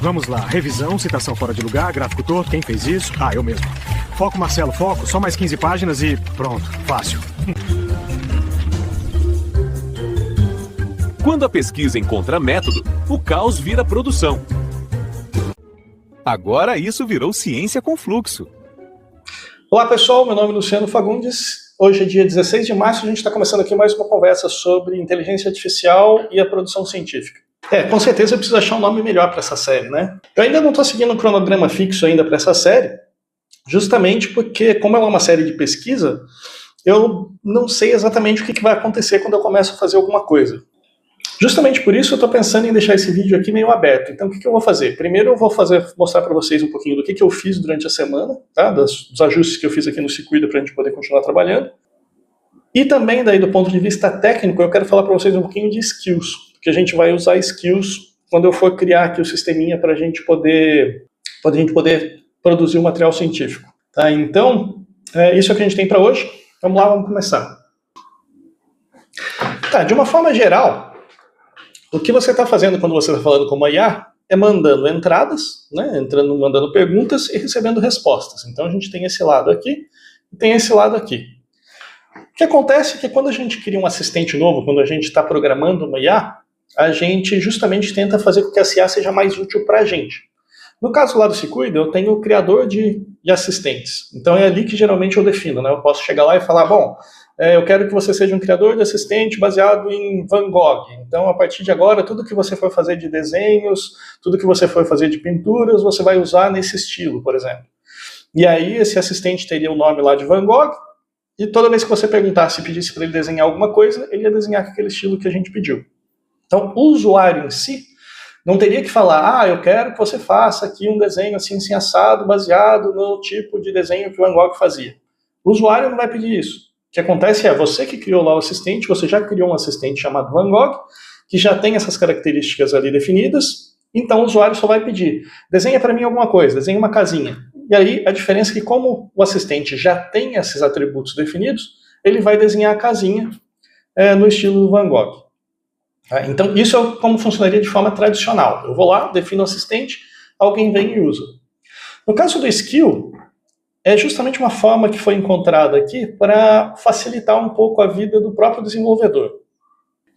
Vamos lá. Revisão, citação fora de lugar, gráfico torto, quem fez isso? Ah, eu mesmo. Foco, Marcelo, foco. Só mais 15 páginas e pronto. Fácil. Quando a pesquisa encontra método, o caos vira produção. Agora isso virou ciência com fluxo. Olá pessoal, meu nome é Luciano Fagundes. Hoje é dia 16 de março, a gente está começando aqui mais uma conversa sobre inteligência artificial e a produção científica. Com certeza eu preciso achar um nome melhor para essa série, né? Eu ainda não estou seguindo um cronograma fixo ainda para essa série, justamente porque, como ela é uma série de pesquisa, eu não sei exatamente o que vai acontecer quando eu começo a fazer alguma coisa. Justamente por isso eu estou pensando em deixar esse vídeo aqui meio aberto. Então o que eu vou fazer? Primeiro eu vou mostrar para vocês um pouquinho do que eu fiz durante a semana, tá? Dos ajustes que eu fiz aqui no Se Cuida para a gente poder continuar trabalhando. E também daí do ponto de vista técnico eu quero falar para vocês um pouquinho de skills, porque a gente vai usar skills quando eu for criar aqui o sisteminha para a gente poder produzir um material científico. Tá? Então, isso é o que a gente tem para hoje. Vamos lá, vamos começar. Tá, de uma forma geral, o que você está fazendo quando você está falando com uma IA é mandando entradas, né, mandando perguntas e recebendo respostas. Então a gente tem esse lado aqui e tem esse lado aqui. O que acontece é que quando a gente cria um assistente novo, quando a gente está programando uma IA, a gente justamente tenta fazer com que essa IA seja mais útil para a gente. No caso lá do Se Cuida, eu tenho o criador de assistentes. Então é ali que geralmente eu defino, né? Eu posso chegar lá e falar, bom, eu quero que você seja um criador de assistente baseado em Van Gogh. Então, a partir de agora, tudo que você for fazer de desenhos, tudo que você for fazer de pinturas, você vai usar nesse estilo, por exemplo. E aí, esse assistente teria o nome lá de Van Gogh, e toda vez que você perguntasse e pedisse para ele desenhar alguma coisa, ele ia desenhar com aquele estilo que a gente pediu. Então, o usuário em si não teria que falar, eu quero que você faça aqui um desenho assim assado, baseado no tipo de desenho que o Van Gogh fazia. O usuário não vai pedir isso. O que acontece é, você que criou lá o assistente, você já criou um assistente chamado Van Gogh, que já tem essas características ali definidas, então o usuário só vai pedir, desenha para mim alguma coisa, desenha uma casinha. E aí a diferença é que como o assistente já tem esses atributos definidos, ele vai desenhar a casinha no estilo Van Gogh. Então isso é como funcionaria de forma tradicional. Eu vou lá, defino o assistente, alguém vem e usa. No caso do skill, é justamente uma forma que foi encontrada aqui para facilitar um pouco a vida do próprio desenvolvedor.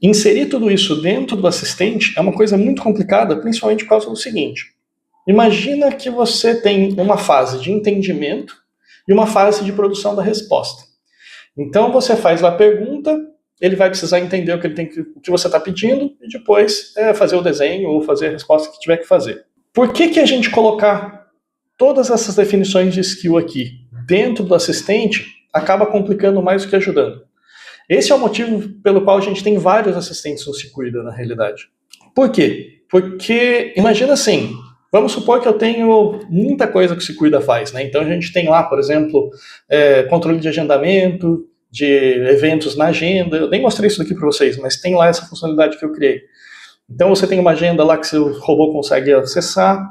Inserir tudo isso dentro do assistente é uma coisa muito complicada, principalmente por causa do seguinte. Imagina que você tem uma fase de entendimento e uma fase de produção da resposta. Então você faz lá a pergunta, ele vai precisar entender o que você está pedindo e depois fazer o desenho ou fazer a resposta que tiver que fazer. Por que a gente colocar todas essas definições de skill aqui dentro do assistente acaba complicando mais do que ajudando? Esse é o motivo pelo qual a gente tem vários assistentes no Se Cuida, na realidade. Por quê? Porque, imagina assim, vamos supor que eu tenho muita coisa que o Se Cuida faz, né? Então a gente tem lá, por exemplo, controle de agendamento, de eventos na agenda. Eu nem mostrei isso aqui para vocês, mas tem lá essa funcionalidade que eu criei. Então você tem uma agenda lá que seu robô consegue acessar.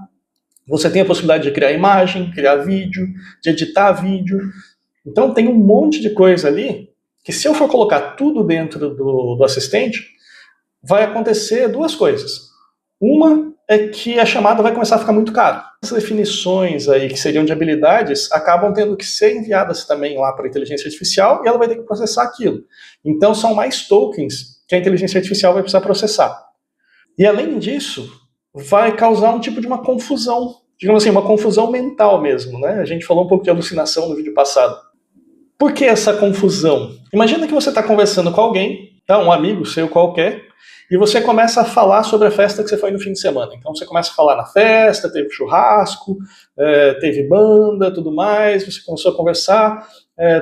Você tem a possibilidade de criar imagem, criar vídeo, de editar vídeo. Então tem um monte de coisa ali que se eu for colocar tudo dentro do assistente, vai acontecer duas coisas. Uma é que a chamada vai começar a ficar muito cara. As definições aí que seriam de habilidades acabam tendo que ser enviadas também lá para a inteligência artificial e ela vai ter que processar aquilo. Então são mais tokens que a inteligência artificial vai precisar processar. E além disso, vai causar um tipo de uma confusão, digamos assim, uma confusão mental mesmo, né? A gente falou um pouco de alucinação no vídeo passado. Por que essa confusão? Imagina que você está conversando com alguém, tá? Um amigo seu qualquer, e você começa a falar sobre a festa que você foi no fim de semana. Então você começa a falar na festa, teve churrasco, teve banda, tudo mais, você começou a conversar,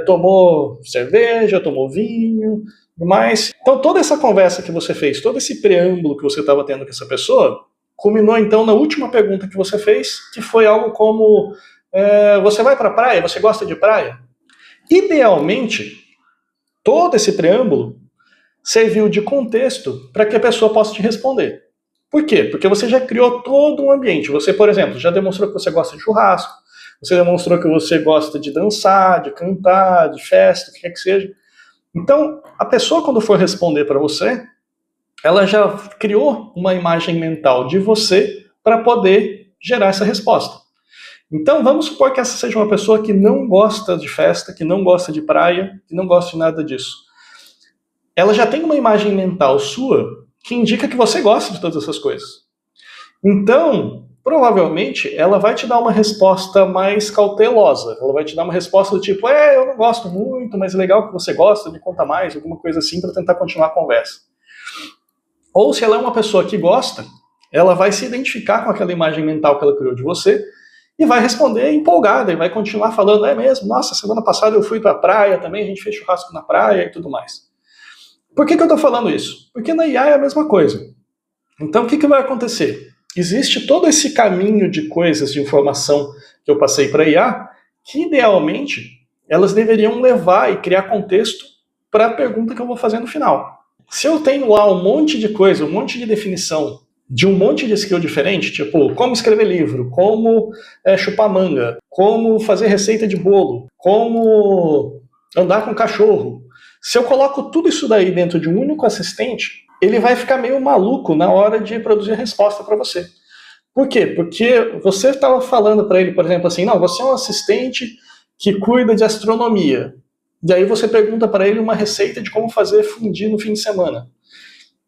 tomou cerveja, tomou vinho, tudo mais. Então toda essa conversa que você fez, todo esse preâmbulo que você estava tendo com essa pessoa, culminou então na última pergunta que você fez, que foi algo como, você vai para a praia? Você gosta de praia? Idealmente, todo esse preâmbulo serviu de contexto para que a pessoa possa te responder. Por quê? Porque você já criou todo um ambiente. Você, por exemplo, já demonstrou que você gosta de churrasco, você demonstrou que você gosta de dançar, de cantar, de festa, o que quer que seja. Então, a pessoa, quando for responder para você, ela já criou uma imagem mental de você para poder gerar essa resposta. Então, vamos supor que essa seja uma pessoa que não gosta de festa, que não gosta de praia, que não gosta de nada disso. Ela já tem uma imagem mental sua que indica que você gosta de todas essas coisas. Então, provavelmente, ela vai te dar uma resposta mais cautelosa. Ela vai te dar uma resposta do tipo, eu não gosto muito, mas é legal que você gosta, me conta mais, alguma coisa assim, para tentar continuar a conversa. Ou se ela é uma pessoa que gosta, ela vai se identificar com aquela imagem mental que ela criou de você e vai responder empolgada, e vai continuar falando, é mesmo, nossa, semana passada eu fui para a praia também, a gente fez churrasco na praia e tudo mais. Por que eu estou falando isso? Porque na IA é a mesma coisa. Então, o que vai acontecer? Existe todo esse caminho de coisas, de informação que eu passei para a IA, que idealmente elas deveriam levar e criar contexto para a pergunta que eu vou fazer no final. Se eu tenho lá um monte de coisa, um monte de definição, de um monte de skill diferente, tipo como escrever livro, como chupar manga, como fazer receita de bolo, como andar com cachorro, se eu coloco tudo isso daí dentro de um único assistente, ele vai ficar meio maluco na hora de produzir a resposta para você. Por quê? Porque você estava falando para ele, por exemplo, assim, não, você é um assistente que cuida de astronomia. E aí você pergunta para ele uma receita de como fazer fundir no fim de semana.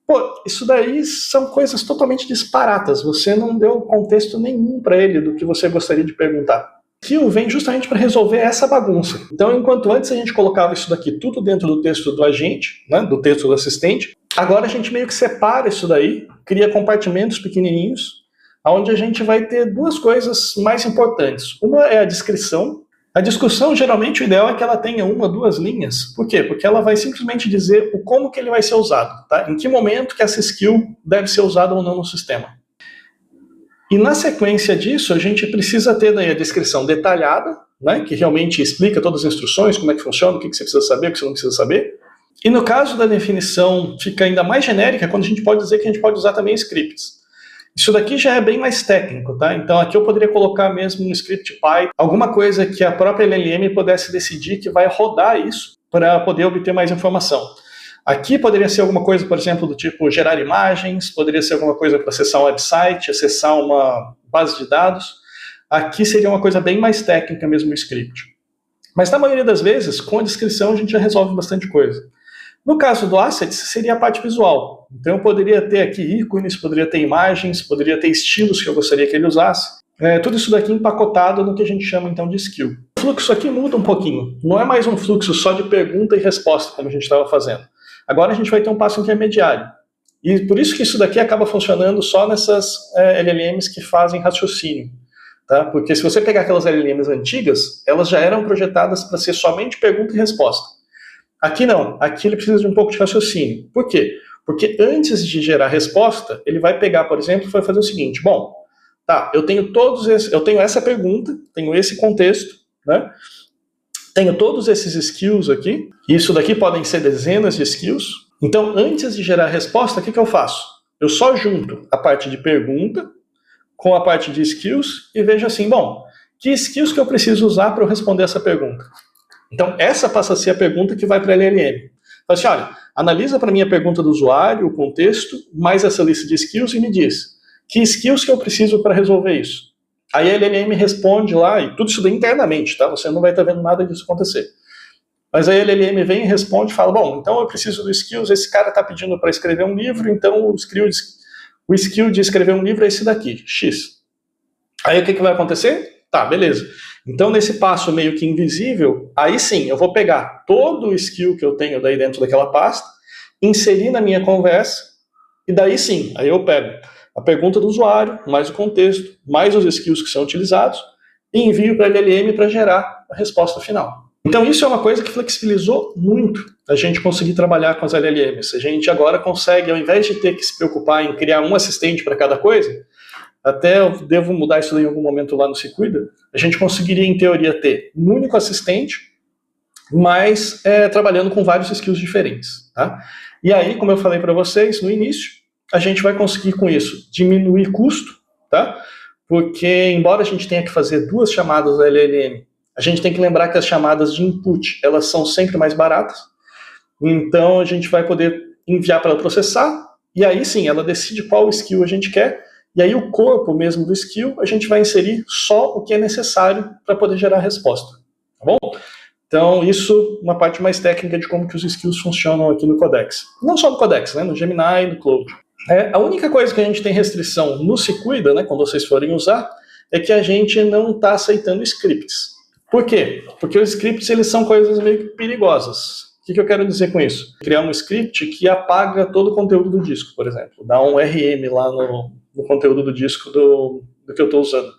Pô, isso daí são coisas totalmente disparatas. Você não deu contexto nenhum para ele do que você gostaria de perguntar. Skill vem justamente para resolver essa bagunça. Então, enquanto antes a gente colocava isso daqui tudo dentro do texto do agente, né, do texto do assistente, agora a gente meio que separa isso daí, cria compartimentos pequenininhos, onde a gente vai ter duas coisas mais importantes. Uma é a descrição. A discussão, geralmente, o ideal é que ela tenha uma, duas linhas. Por quê? Porque ela vai simplesmente dizer o como que ele vai ser usado, tá? Em que momento que essa skill deve ser usada ou não no sistema. E na sequência disso, a gente precisa ter daí a descrição detalhada, né, que realmente explica todas as instruções, como é que funciona, o que você precisa saber, o que você não precisa saber. E no caso da definição fica ainda mais genérica, quando a gente pode dizer que a gente pode usar também scripts. Isso daqui já é bem mais técnico, tá? Então aqui eu poderia colocar mesmo um script Python, alguma coisa que a própria LLM pudesse decidir que vai rodar isso para poder obter mais informação. Aqui poderia ser alguma coisa, por exemplo, do tipo gerar imagens, poderia ser alguma coisa para acessar um website, acessar uma base de dados. Aqui seria uma coisa bem mais técnica mesmo o script. Mas na maioria das vezes, com a descrição a gente já resolve bastante coisa. No caso do Assets, seria a parte visual. Então eu poderia ter aqui ícones, poderia ter imagens, poderia ter estilos que eu gostaria que ele usasse. Tudo isso daqui empacotado no que a gente chama então de skill. O fluxo aqui muda um pouquinho. Não é mais um fluxo só de pergunta e resposta, como a gente estava fazendo. Agora a gente vai ter um passo intermediário. E por isso que isso daqui acaba funcionando só nessas LLMs que fazem raciocínio. Tá? Porque se você pegar aquelas LLMs antigas, elas já eram projetadas para ser somente pergunta e resposta. Aqui não. Aqui ele precisa de um pouco de raciocínio. Por quê? Porque antes de gerar a resposta, ele vai pegar, por exemplo, e vai fazer o seguinte. Bom, tá, eu tenho essa pergunta, tenho esse contexto, né? Tenho todos esses skills aqui, e isso daqui podem ser dezenas de skills. Então, antes de gerar a resposta, o que eu faço? Eu só junto a parte de pergunta com a parte de skills e vejo assim, bom, que skills que eu preciso usar para eu responder essa pergunta? Então, essa passa a ser a pergunta que vai para a LLM. Fala assim, olha, analisa para mim a pergunta do usuário, o contexto, mais essa lista de skills e me diz, que skills que eu preciso para resolver isso? Aí a LLM responde lá, e tudo isso daí internamente, tá? Você não vai estar vendo nada disso acontecer. Mas aí a LLM vem e responde e fala, bom, então eu preciso do skills, esse cara está pedindo para escrever um livro, então o skill de escrever um livro é esse daqui, X. Aí o que vai acontecer? Tá, beleza. Então nesse passo meio que invisível, aí sim, eu vou pegar todo o skill que eu tenho daí dentro daquela pasta, inserir na minha conversa, e daí sim, aí eu pego a pergunta do usuário, mais o contexto, mais os skills que são utilizados, e envio para a LLM para gerar a resposta final. Então isso é uma coisa que flexibilizou muito a gente conseguir trabalhar com as LLMs. A gente agora consegue, ao invés de ter que se preocupar em criar um assistente para cada coisa, até eu devo mudar isso em algum momento lá no Se Cuida, a gente conseguiria, em teoria, ter um único assistente, mas trabalhando com vários skills diferentes. Tá? E aí, como eu falei para vocês no início, a gente vai conseguir com isso diminuir custo, tá? Porque embora a gente tenha que fazer duas chamadas da LLM, a gente tem que lembrar que as chamadas de input, elas são sempre mais baratas, então a gente vai poder enviar para ela processar, e aí sim, ela decide qual skill a gente quer, E aí o corpo mesmo do skill, a gente vai inserir só o que é necessário para poder gerar a resposta, tá bom? Então isso uma parte mais técnica de como que os skills funcionam aqui no Codex. Não só no Codex, né, no Gemini e no Claude. A única coisa que a gente tem restrição no Se Cuida, né, quando vocês forem usar, é que a gente não está aceitando scripts. Por quê? Porque os scripts eles são coisas meio perigosas. O que eu quero dizer com isso? Criar um script que apaga todo o conteúdo do disco, por exemplo. Dá um RM lá no conteúdo do disco do que eu estou usando.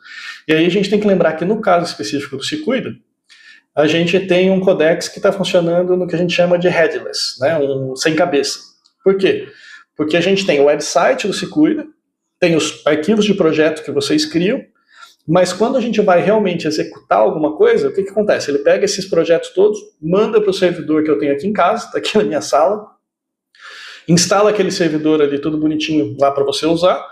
E aí a gente tem que lembrar que no caso específico do Se Cuida, a gente tem um codex que está funcionando no que a gente chama de headless, né? Sem cabeça. Por quê? Porque a gente tem o website do Se Cuida, tem os arquivos de projeto que vocês criam, mas quando a gente vai realmente executar alguma coisa, o que acontece? Ele pega esses projetos todos, manda para o servidor que eu tenho aqui em casa, está aqui na minha sala, instala aquele servidor ali todo bonitinho lá para você usar,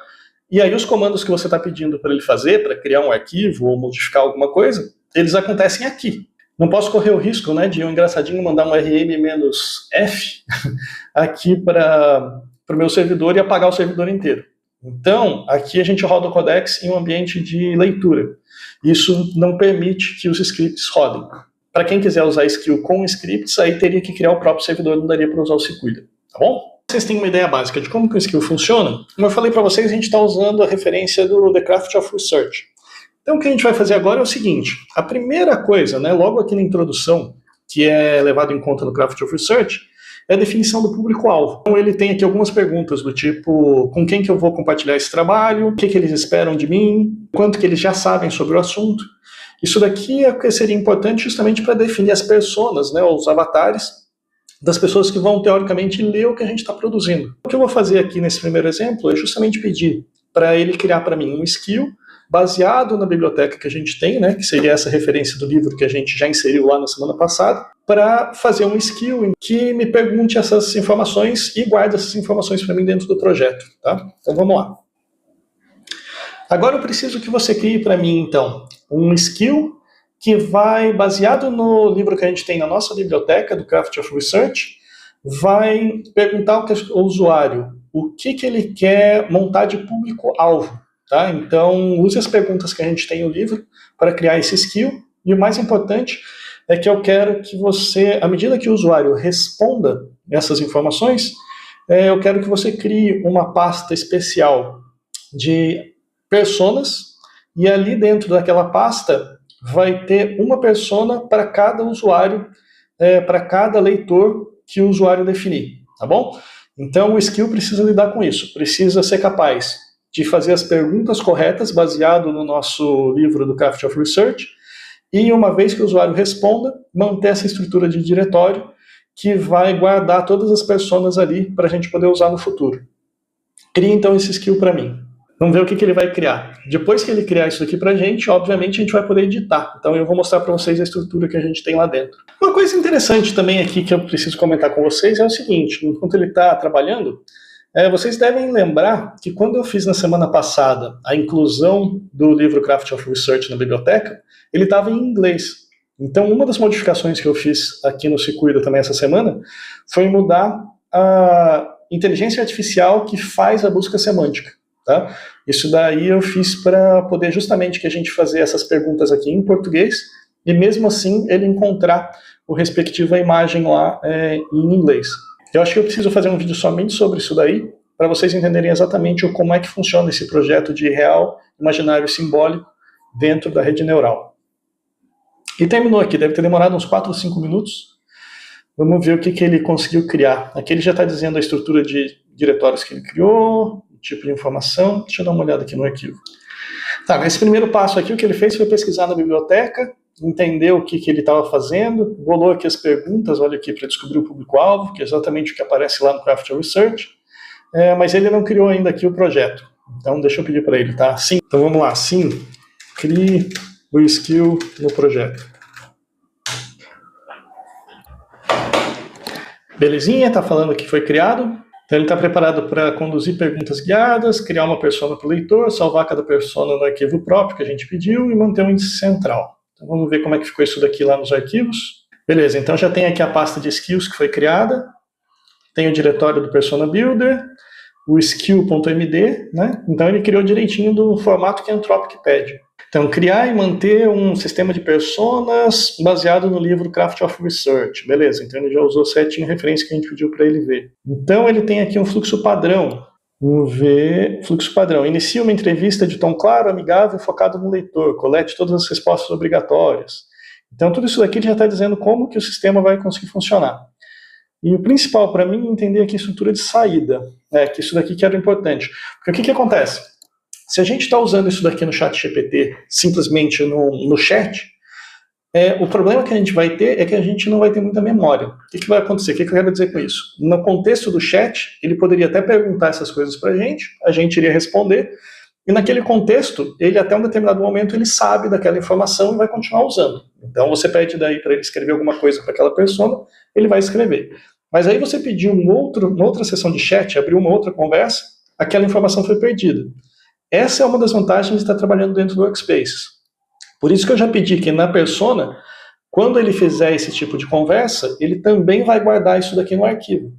e aí os comandos que você está pedindo para ele fazer, para criar um arquivo ou modificar alguma coisa, eles acontecem aqui. Não posso correr o risco, né, de um engraçadinho mandar um rm-f aqui para o meu servidor e apagar o servidor inteiro. Então, aqui a gente roda o Codex em um ambiente de leitura. Isso não permite que os scripts rodem. Para quem quiser usar skill com scripts, aí teria que criar o próprio servidor, não daria para usar o Se Cuida, tá bom? Vocês têm uma ideia básica de como que o skill funciona? Como eu falei para vocês, a gente está usando a referência do The Craft of Research. Então, o que a gente vai fazer agora é o seguinte, a primeira coisa, né, logo aqui na introdução, que é levado em conta no Craft of Research, é a definição do público-alvo. Então ele tem aqui algumas perguntas do tipo, com quem que eu vou compartilhar esse trabalho, o que eles esperam de mim, quanto que eles já sabem sobre o assunto. Isso daqui é o que seria importante justamente para definir as personas, né, os avatares das pessoas que vão, teoricamente, ler o que a gente está produzindo. O que eu vou fazer aqui nesse primeiro exemplo é justamente pedir para ele criar para mim um skill baseado na biblioteca que a gente tem, né, que seria essa referência do livro que a gente já inseriu lá na semana passada, para fazer um skill que me pergunte essas informações e guarde essas informações para mim dentro do projeto. Tá? Então vamos lá. Agora eu preciso que você crie para mim, então, um skill que vai, baseado no livro que a gente tem na nossa biblioteca, do Craft of Research, vai perguntar ao usuário o que ele quer montar de público-alvo. Tá? Então, use as perguntas que a gente tem no livro para criar esse skill. E o mais importante é que eu quero que você, à medida que o usuário responda essas informações, eu quero que você crie uma pasta especial de personas, e ali dentro daquela pasta vai ter uma persona para cada usuário, para cada leitor que o usuário definir, tá bom? Então, o skill precisa lidar com isso, precisa ser capaz de fazer as perguntas corretas, baseado no nosso livro do Craft of Research, e uma vez que o usuário responda, manter essa estrutura de diretório que vai guardar todas as personas ali para a gente poder usar no futuro. Crie então esse skill para mim. Vamos ver o que ele vai criar. Depois que ele criar isso aqui para a gente, obviamente a gente vai poder editar. Então eu vou mostrar para vocês a estrutura que a gente tem lá dentro. Uma coisa interessante também aqui que eu preciso comentar com vocês é o seguinte, enquanto ele está trabalhando, vocês devem lembrar que quando eu fiz na semana passada a inclusão do livro Craft of Research na biblioteca, ele estava em inglês. Então, uma das modificações que eu fiz aqui no Se Cuida também essa semana foi mudar a inteligência artificial que faz a busca semântica. Tá? Isso daí eu fiz para poder justamente que a gente fazer essas perguntas aqui em português e mesmo assim ele encontrar o respectivo imagem lá em inglês. Eu acho que eu preciso fazer um vídeo somente sobre isso daí, para vocês entenderem exatamente como é que funciona esse projeto de real, imaginário e simbólico dentro da rede neural. E terminou aqui, deve ter demorado uns 4 ou 5 minutos. Vamos ver o que ele conseguiu criar. Aqui ele já está dizendo a estrutura de diretórios que ele criou, o tipo de informação. Deixa eu dar uma olhada aqui no arquivo. Tá, nesse primeiro passo aqui, o que ele fez foi pesquisar na biblioteca, entender o que ele estava fazendo, bolou aqui as perguntas, olha aqui, para descobrir o público-alvo, que é exatamente o que aparece lá no Craft of Research, mas ele não criou ainda aqui o projeto. Então, deixa eu pedir para ele, tá? Sim. Então, vamos lá. Sim, crie o skill no projeto. Belezinha, tá falando que foi criado. Então, ele está preparado para conduzir perguntas guiadas, criar uma persona para o leitor, salvar cada persona no arquivo próprio que a gente pediu e manter um índice central. Então, vamos ver como é que ficou isso daqui lá nos arquivos. Beleza, então já tem aqui a pasta de skills que foi criada, tem o diretório do Persona Builder, o skill.md, né? Então ele criou direitinho do formato que a Anthropic pede. Então, criar e manter um sistema de personas baseado no livro Craft of Research. Beleza, então ele já usou certinho a referência que a gente pediu para ele ver. Então ele tem aqui um fluxo padrão. Vamos ver, fluxo padrão. Inicia uma entrevista de tom claro, amigável, focado no leitor. Colete todas as respostas obrigatórias. Então tudo isso daqui ele já está dizendo como que o sistema vai conseguir funcionar. E o principal para mim é entender aqui a estrutura de saída, que isso daqui que era importante. Porque o que acontece? Se a gente está usando isso daqui no chat GPT, simplesmente no chat, o problema que a gente vai ter é que a gente não vai ter muita memória. O que vai acontecer? O que eu quero dizer com isso? No contexto do chat, ele poderia até perguntar essas coisas para a gente iria responder, e naquele contexto, ele até um determinado momento, ele sabe daquela informação e vai continuar usando. Então você pede daí para ele escrever alguma coisa para aquela pessoa, ele vai escrever. Mas aí você pediu uma outra sessão de chat, abriu uma outra conversa, aquela informação foi perdida. Essa é uma das vantagens de estar trabalhando dentro do Workspace. Por isso que eu já pedi que na persona, quando ele fizer esse tipo de conversa, ele também vai guardar isso daqui no arquivo.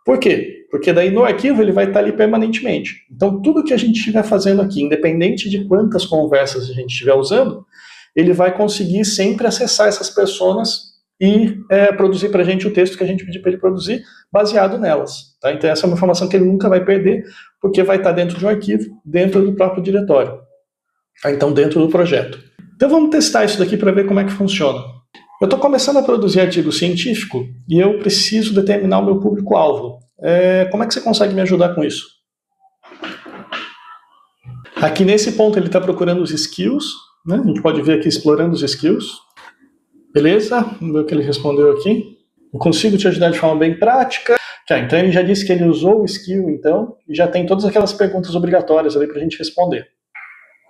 Por quê? Porque daí no arquivo ele vai estar ali permanentemente. Então tudo que a gente estiver fazendo aqui, independente de quantas conversas a gente estiver usando, ele vai conseguir sempre acessar essas personas e produzir para a gente o texto que a gente pediu para ele produzir, baseado nelas. Tá? Então essa é uma informação que ele nunca vai perder, porque vai estar dentro de um arquivo, dentro do próprio diretório. Tá? Então dentro do projeto. Então vamos testar isso daqui para ver como é que funciona. Eu estou começando a produzir artigo científico e eu preciso determinar o meu público-alvo. Como é que você consegue me ajudar com isso? Aqui nesse ponto ele está procurando os skills, né? A gente pode ver aqui explorando os skills. Beleza? Vamos ver o que ele respondeu aqui. Eu consigo te ajudar de forma bem prática. Então ele já disse que ele usou o skill, então, e já tem todas aquelas perguntas obrigatórias ali para a gente responder.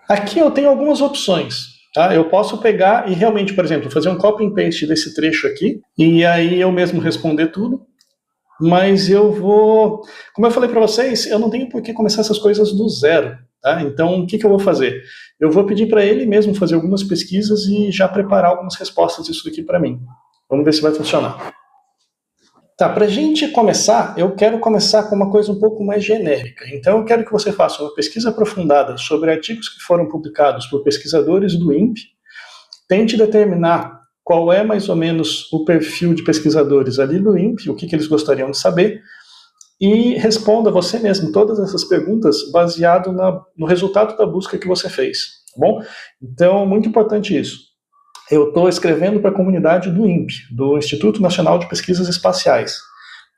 Aqui eu tenho algumas opções. Tá? Eu posso pegar e realmente, por exemplo, fazer um copy and paste desse trecho aqui, e aí eu mesmo responder tudo. Mas eu vou... Como eu falei para vocês, eu não tenho por que começar essas coisas do zero. Tá? Então, o que eu vou fazer? Eu vou pedir para ele mesmo fazer algumas pesquisas e já preparar algumas respostas disso daqui para mim. Vamos ver se vai funcionar. Tá, para a gente começar, eu quero começar com uma coisa um pouco mais genérica. Então, eu quero que você faça uma pesquisa aprofundada sobre artigos que foram publicados por pesquisadores do INPE, tente determinar qual é mais ou menos o perfil de pesquisadores ali do INPE, o que eles gostariam de saber, e responda você mesmo todas essas perguntas baseado no resultado da busca que você fez, tá bom? Então, muito importante isso. Eu estou escrevendo para a comunidade do INPE, do Instituto Nacional de Pesquisas Espaciais.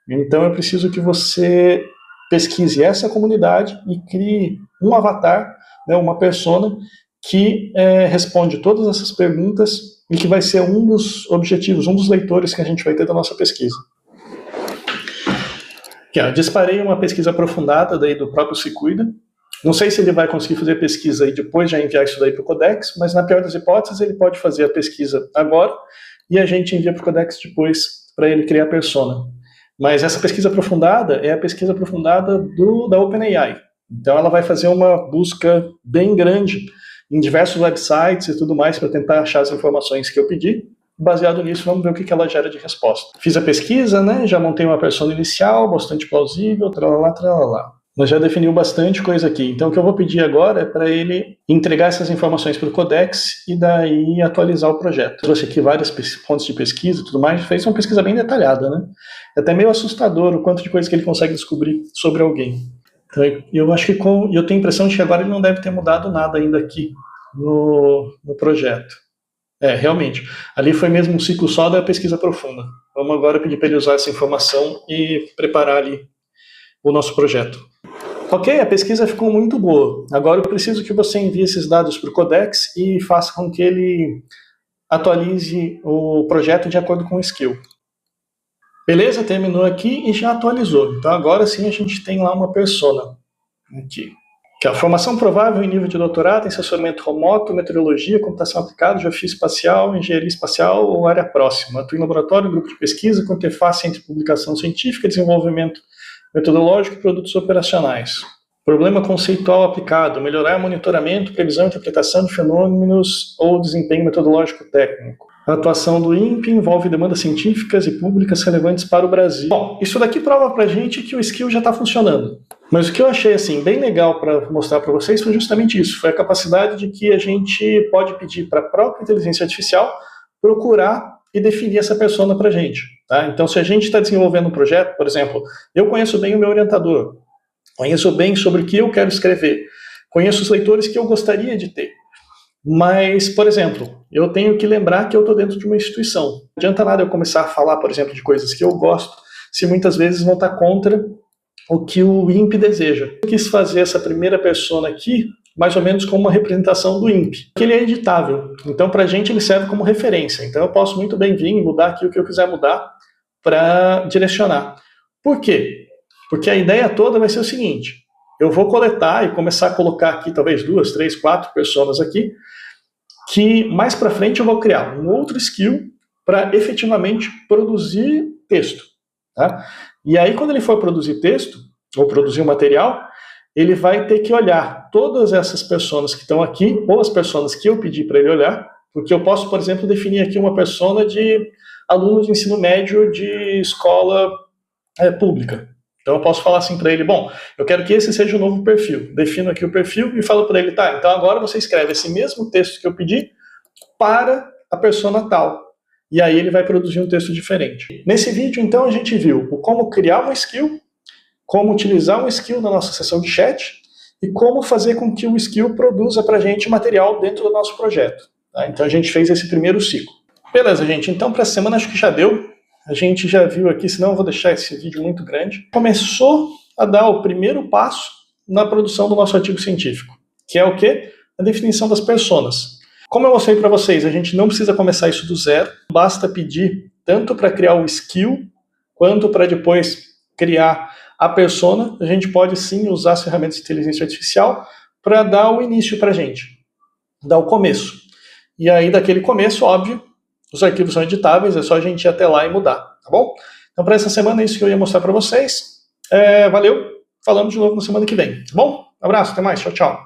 Então, eu preciso que você pesquise essa comunidade e crie um avatar, né, uma persona que responde todas essas perguntas e que vai ser um dos objetivos, um dos leitores que a gente vai ter da nossa pesquisa. Aqui, ó, disparei uma pesquisa aprofundada daí do próprio Se Cuida. Não sei se ele vai conseguir fazer pesquisa e depois já enviar isso daí para o Codex, mas na pior das hipóteses ele pode fazer a pesquisa agora e a gente envia para o Codex depois para ele criar a persona. Mas essa pesquisa aprofundada é a pesquisa aprofundada da OpenAI. Então ela vai fazer uma busca bem grande em diversos websites e tudo mais para tentar achar as informações que eu pedi. Baseado nisso, vamos ver o que ela gera de resposta. Fiz a pesquisa, né? Já montei uma persona inicial, bastante plausível, tralalá, tralalá. Mas já definiu bastante coisa aqui. Então o que eu vou pedir agora é para ele entregar essas informações para o Codex e daí atualizar o projeto. Trouxe aqui várias fontes de pesquisa e tudo mais, fez uma pesquisa bem detalhada, né? É até meio assustador o quanto de coisa que ele consegue descobrir sobre alguém. Então eu acho que eu tenho a impressão de que agora ele não deve ter mudado nada ainda aqui no projeto. Realmente. Ali foi mesmo um ciclo só da pesquisa profunda. Vamos agora pedir para ele usar essa informação e preparar ali o nosso projeto. Ok, a pesquisa ficou muito boa. Agora eu preciso que você envie esses dados para o Codex e faça com que ele atualize o projeto de acordo com o skill. Beleza, terminou aqui e já atualizou. Então agora sim a gente tem lá uma persona. Aqui. Que é a formação provável em nível de doutorado, em assessoramento remoto, meteorologia, computação aplicada, geofísica espacial, engenharia espacial ou área próxima. Atua em laboratório, grupo de pesquisa, com interface entre publicação científica, desenvolvimento metodológico e produtos operacionais. Problema conceitual aplicado, melhorar monitoramento, previsão e interpretação de fenômenos ou desempenho metodológico técnico. A atuação do INPE envolve demandas científicas e públicas relevantes para o Brasil. Bom, isso daqui prova pra gente que o skill já está funcionando. Mas o que eu achei assim bem legal para mostrar para vocês foi justamente isso, foi a capacidade de que a gente pode pedir para a própria inteligência artificial procurar e definir essa persona para a gente. Tá? Então, se a gente está desenvolvendo um projeto, por exemplo, eu conheço bem o meu orientador, conheço bem sobre o que eu quero escrever, conheço os leitores que eu gostaria de ter. Mas, por exemplo, eu tenho que lembrar que eu estou dentro de uma instituição. Não adianta nada eu começar a falar, por exemplo, de coisas que eu gosto, se muitas vezes vão estar contra o que o INPE deseja. Eu quis fazer essa primeira persona aqui, mais ou menos como uma representação do INPE, que ele é editável. Então, para a gente, ele serve como referência. Então, eu posso muito bem vir e mudar aqui o que eu quiser mudar para direcionar. Por quê? Porque a ideia toda vai ser o seguinte, eu vou coletar e começar a colocar aqui talvez 2, 3, 4 personas aqui, que mais para frente eu vou criar um outro skill para efetivamente produzir texto. Tá? E aí quando ele for produzir texto, ou produzir um material, ele vai ter que olhar todas essas personas que estão aqui, ou as personas que eu pedi para ele olhar, porque eu posso, por exemplo, definir aqui uma persona de aluno de ensino médio de escola pública. Então eu posso falar assim para ele, bom, eu quero que esse seja o novo perfil. Defino aqui o perfil e falo para ele, tá, então agora você escreve esse mesmo texto que eu pedi para a persona tal. E aí ele vai produzir um texto diferente. Nesse vídeo, então, a gente viu como criar uma skill, como utilizar um skill na nossa sessão de chat e como fazer com que o skill produza para a gente material dentro do nosso projeto. Tá? Então a gente fez esse primeiro ciclo. Beleza, gente, então para a semana acho que já deu. A gente já viu aqui, senão eu vou deixar esse vídeo muito grande. Começou a dar o primeiro passo na produção do nosso artigo científico, que é o quê? A definição das personas. Como eu mostrei para vocês, a gente não precisa começar isso do zero, basta pedir tanto para criar o skill, quanto para depois criar a persona. A gente pode sim usar as ferramentas de inteligência artificial para dar o início para a gente, dar o começo. E aí daquele começo, óbvio, os arquivos são editáveis, é só a gente ir até lá e mudar, tá bom? Então para essa semana é isso que eu ia mostrar para vocês. Valeu, falamos de novo na semana que vem, tá bom? Um abraço, até mais, tchau, tchau.